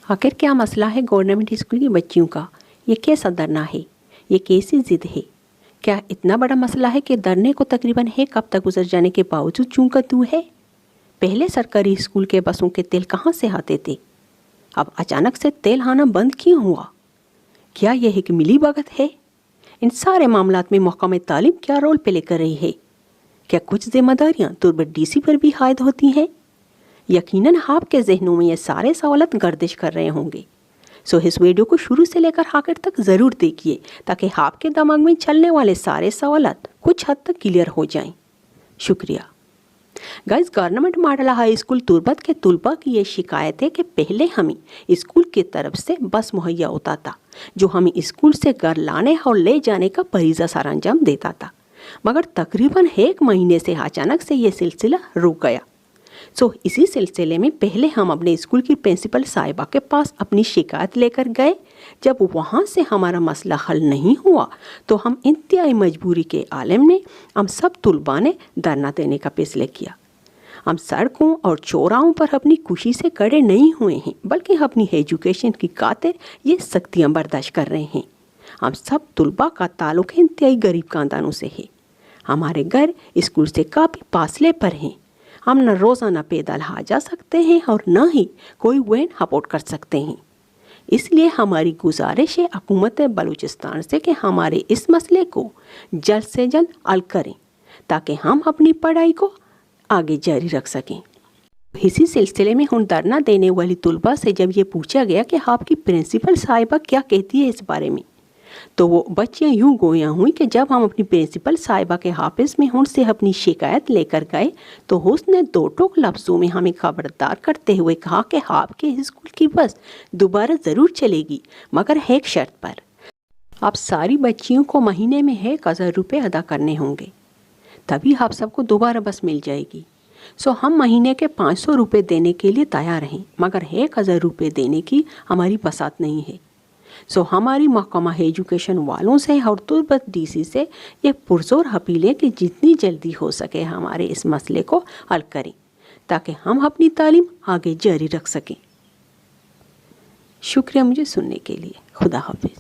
आखिर क्या मसला है गवर्नमेंट स्कूल की बच्चियों का? ये कैसा डरना है? ये कैसी जिद है? क्या इतना बड़ा मसला है कि डरने को तकरीबन एक हफ्ता गुजर जाने के बावजूद चूंका तू है? पहले सरकारी स्कूल के बसों के तेल कहाँ से आते थे? अब अचानक से तेल आना बंद क्यों हुआ? क्या यह एक मिली भगत है? इन सारे मामलात में महकमा तालीम क्या रोल प्ले कर रही है? क्या कुछ जिम्मेदारियाँ तुर्बत डीसी पर भी आयद होती हैं? यकीनन आपके जहनों में ये सारे सवालत गर्दिश कर रहे होंगे। सो इस वीडियो को शुरू से लेकर आखिर तक ज़रूर देखिए ताकि आपके दिमाग में चलने वाले सारे सवालत कुछ हद तक क्लियर हो जाएं। शुक्रिया। Guys, government model high school Turbat के तुलबा की ये शिकायत है कि पहले हमें स्कूल की तरफ से बस मुहैया होता था जो हमें स्कूल से घर लाने और ले जाने का फरीज़ा सर अंजाम देता था, मगर तकरीबन एक महीने से अचानक से ये सिलसिला रुक गया। इसी सिलसिले में पहले हम अपने स्कूल की प्रिंसिपल साहिबा के पास अपनी शिकायत लेकर गए। जब वहाँ से हमारा मसला हल नहीं हुआ तो हम इंतहाई मजबूरी के आलम ने हम सब तुलबा ने धरना देने का फैसला किया। हम सड़कों और चौराहों पर अपनी खुशी से खड़े नहीं हुए हैं, बल्कि अपनी एजुकेशन की खातिर ये सख्तियाँ बर्दाश्त कर रहे हैं। हम सब तुलबा का ताल्लुक इंतहाई गरीब खानदानों से है। हमारे घर स्कूल से काफ़ी फासले पर हैं। हम न रोज़ाना पैदल आ जा सकते हैं और न ही कोई वैन अफोर्ड कर सकते हैं। इसलिए हमारी गुजारिश है हुकूमत बलूचिस्तान से कि हमारे इस मसले को जल्द से जल्द हल करें ताकि हम अपनी पढ़ाई को आगे जारी रख सकें। इसी सिलसिले में हम धरना देने वाली तुलबा से जब ये पूछा गया कि आपकी प्रिंसिपल साहिबा क्या कहती है इस बारे में, तो वो बच्चियाँ यूँ गोया हुई कि जब हम अपनी प्रिंसिपल साहिबा के ऑफिस में उनसे अपनी शिकायत लेकर गए तो उसने दो टोक लफ्ज़ों में हमें खबरदार करते हुए कहा कि आपके स्कूल की बस दोबारा ज़रूर चलेगी, मगर एक शर्त पर। आप सारी बच्चियों को महीने में 1000 रुपये अदा करने होंगे, तभी आप सबको दोबारा बस मिल जाएगी। हम महीने के 500 रुपये देने के लिए तैयार हैं, मगर 1000 रुपये देने की हमारी बसात नहीं है। हमारी महकमा एजुकेशन वालों से और तुर्बत डीसी से ये पुरजोर अपील है कि जितनी जल्दी हो सके हमारे इस मसले को हल करें ताकि हम अपनी तालीम आगे जारी रख सकें। शुक्रिया मुझे सुनने के लिए। खुदा हाफिज़।